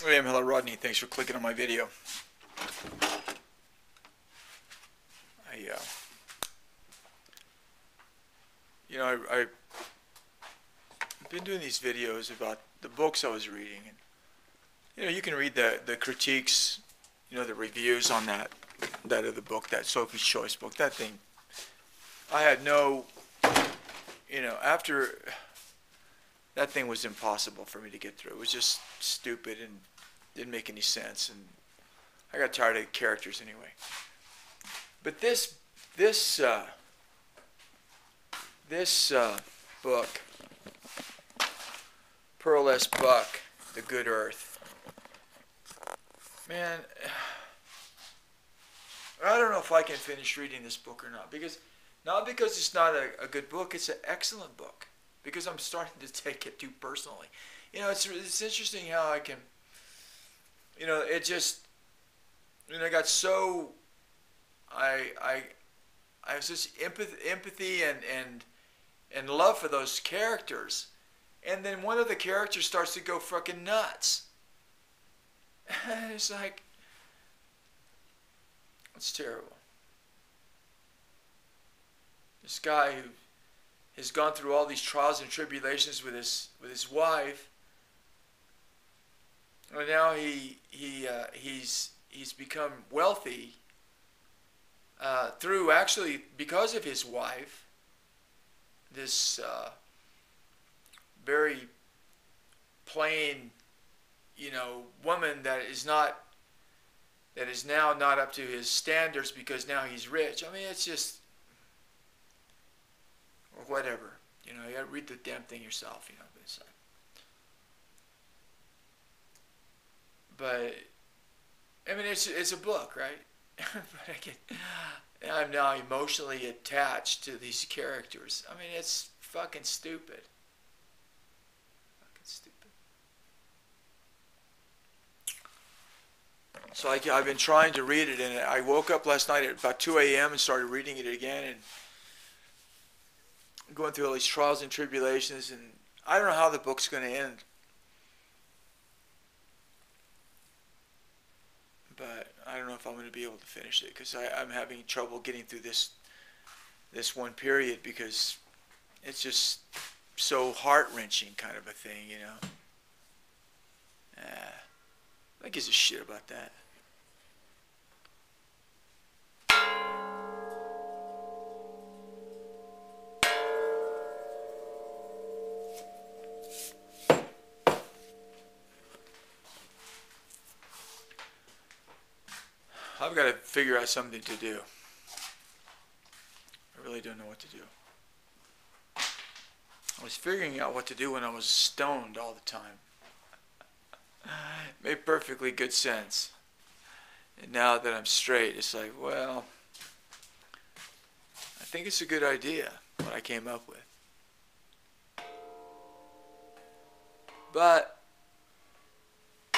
Hey, hello Rodney. Thanks for clicking on my video. I, uh, I've been doing these videos about the books I was reading, and you can read the critiques, the reviews on that of the book, that Sophie's Choice book. That thing, I had no, after that thing was impossible for me to get through. It was just stupid and didn't make any sense, and I got tired of the characters anyway. But this uh, this book, Pearl S. Buck, The Good Earth. Man, I don't know if I can finish reading this book or not. Not because it's not a good book, it's an excellent book. Because I'm starting to take it too personally. It's interesting how I can, it just, I got so, I I have such empathy and love for those characters, and then one of the characters starts to go fucking nuts. It's like, it's terrible. This guy who has gone through all these trials and tribulations with his wife, and now he's become wealthy through, actually, because of his wife, this very plain, woman that is now not up to his standards because now he's rich. I mean, it's just, or whatever. You gotta read the damn thing yourself. But I mean, it's a book, right? I'm now emotionally attached to these characters. I mean, it's fucking stupid. Fucking stupid. So I've been trying to read it, and I woke up last night at about 2 a.m. and started reading it again, and going through all these trials and tribulations, and I don't know how the book's going to end. But I don't know if I'm going to be able to finish it because I'm having trouble getting through this one period because it's just so heart-wrenching kind of a thing. Who gives a shit about that? I've got to figure out something to do. I really don't know what to do. I was figuring out what to do when I was stoned all the time. It made perfectly good sense. And now that I'm straight, it's like, well, I think it's a good idea, what I came up with. But I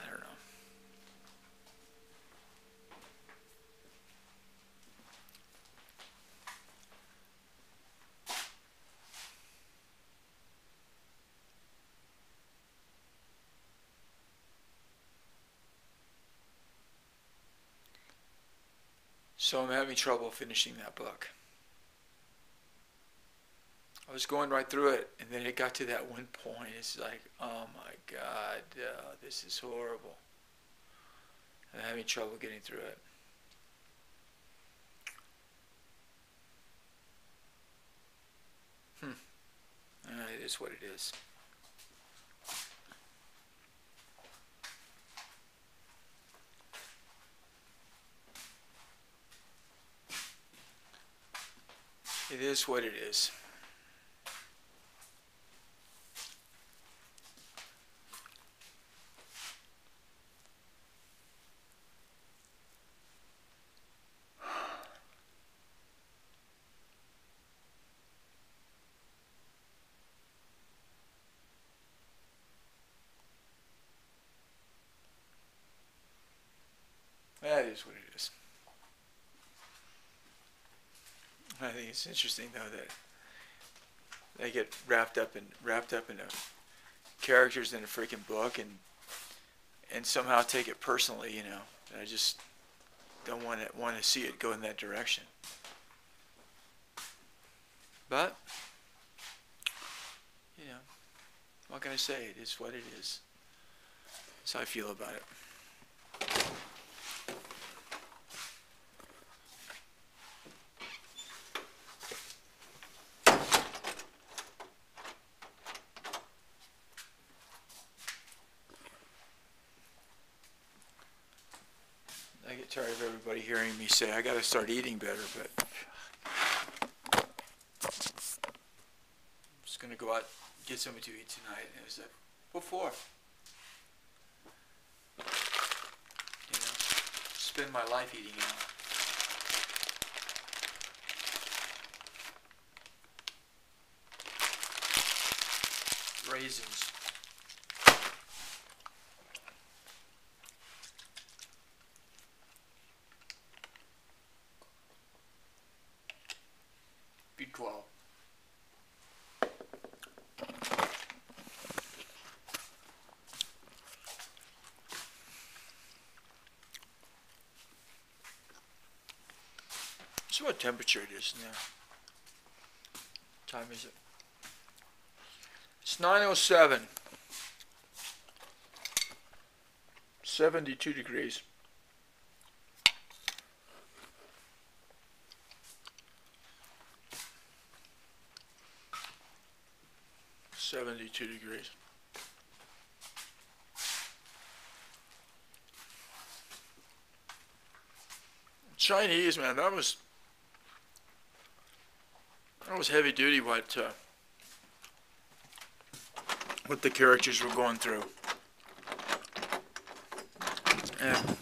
don't know. So I'm having trouble finishing that book. I was going right through it, and then it got to that one point. It's like, oh my God, this is horrible. I'm having trouble getting through it. It is what it is. It is what it is. That is what it is. I think it's interesting, though, that they get wrapped up in the characters in a freaking book and somehow take it personally, you know. I just don't want to see it go in that direction. But you know, what can I say? It is what it is. That's how I feel about it. I get tired of everybody hearing me say I gotta start eating better, but I'm just gonna go out and get something to eat tonight. And it was like, what for? You know, spend my life eating out. Raisins. B12. So what temperature it is now? What time is it? It's 9:07. 72 degrees. $72. Chinese, man, that was heavy duty what the characters were going through. And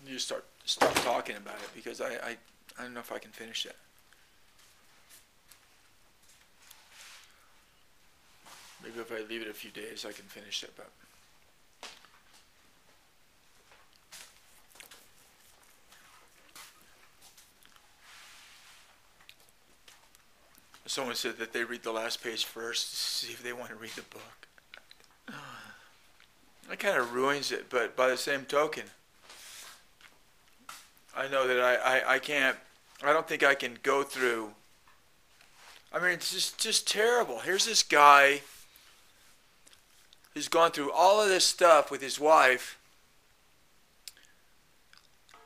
you just stop talking about it because I don't know if I can finish that. Maybe if I leave it a few days, I can finish it, but someone said that they read the last page first to see if they want to read the book. That kind of ruins it, but by the same token, I know that I can't, I don't think I can go through, I mean, it's just terrible. Here's this guy who's gone through all of this stuff with his wife,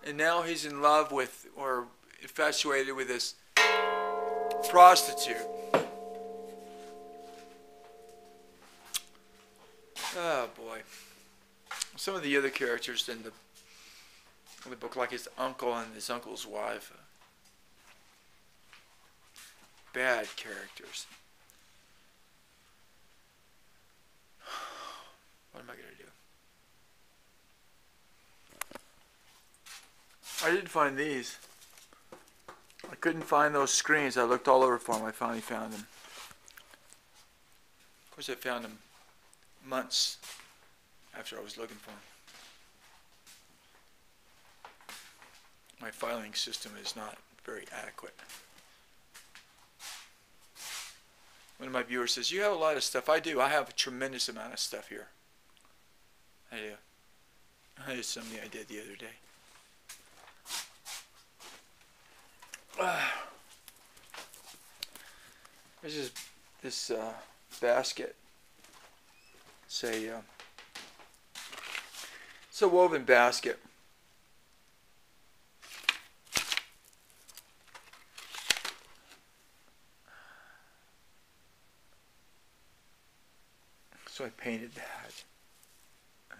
and now he's in love with, or infatuated with this prostitute. Oh boy. Some of the other characters in the book, like his uncle and his uncle's wife, bad characters. What am I going to do? I didn't find these. I couldn't find those screens. I looked all over for them. I finally found them. Of course, I found them months after I was looking for them. My filing system is not very adequate. One of my viewers says, you have a lot of stuff. I do. I have a tremendous amount of stuff here. I do. I did something I did the other day. This is this basket. It's a woven basket. So I painted that. I'm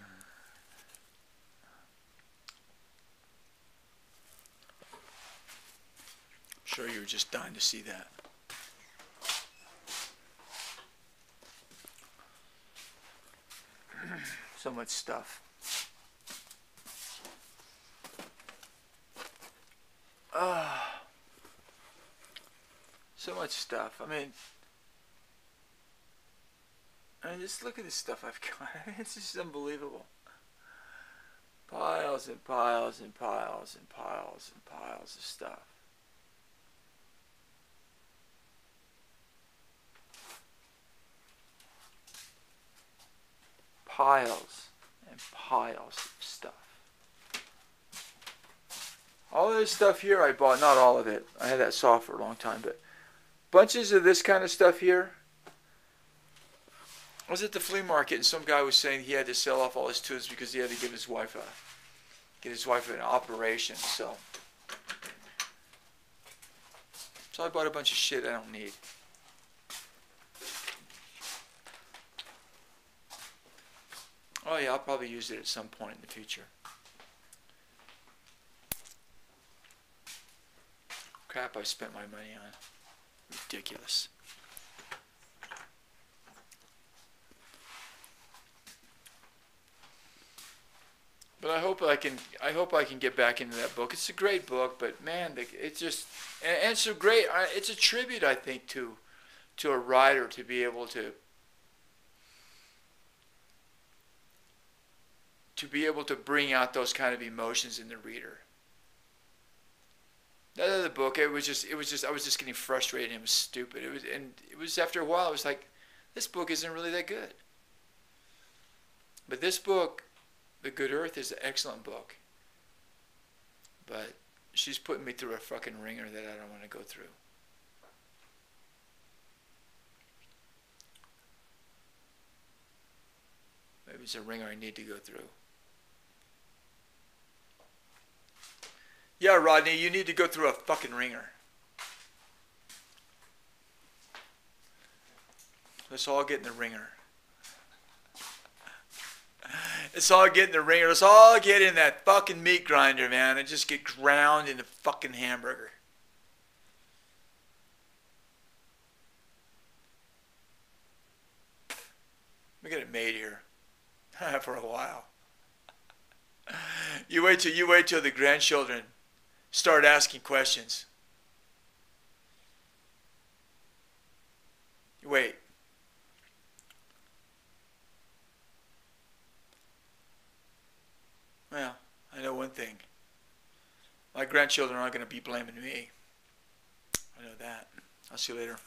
sure you were just dying to see that. So much stuff. So much stuff. I mean, just look at this stuff I've got. It's just unbelievable. Piles and piles and piles and piles and piles of stuff. Piles and piles of stuff. All of this stuff here I bought, not all of it. I had that saw for a long time, but bunches of this kind of stuff here. I was at the flea market and some guy was saying he had to sell off all his tools because he had to give his wife an operation. So I bought a bunch of shit I don't need. Oh yeah, I'll probably use it at some point in the future. Crap I spent my money on. Ridiculous. But I hope I can get back into that book. It's a great book, but man, it's just, and it's a great, it's a tribute, I think, to a writer to be able to bring out those kind of emotions in the reader. That other book, I was just getting frustrated and it was stupid. It was after a while, it was like, this book isn't really that good. But this book, The Good Earth, is an excellent book. But she's putting me through a fucking ringer that I don't want to go through. Maybe it's a ringer I need to go through. Yeah, Rodney, you need to go through a fucking ringer. Let's all get in the ringer. Let's all get in the ringer. Let's all get in that fucking meat grinder, man, and just get ground into fucking hamburger. We get it made here for a while. You wait till the grandchildren start asking questions. Wait. Well, I know one thing. My grandchildren aren't going to be blaming me. I know that. I'll see you later.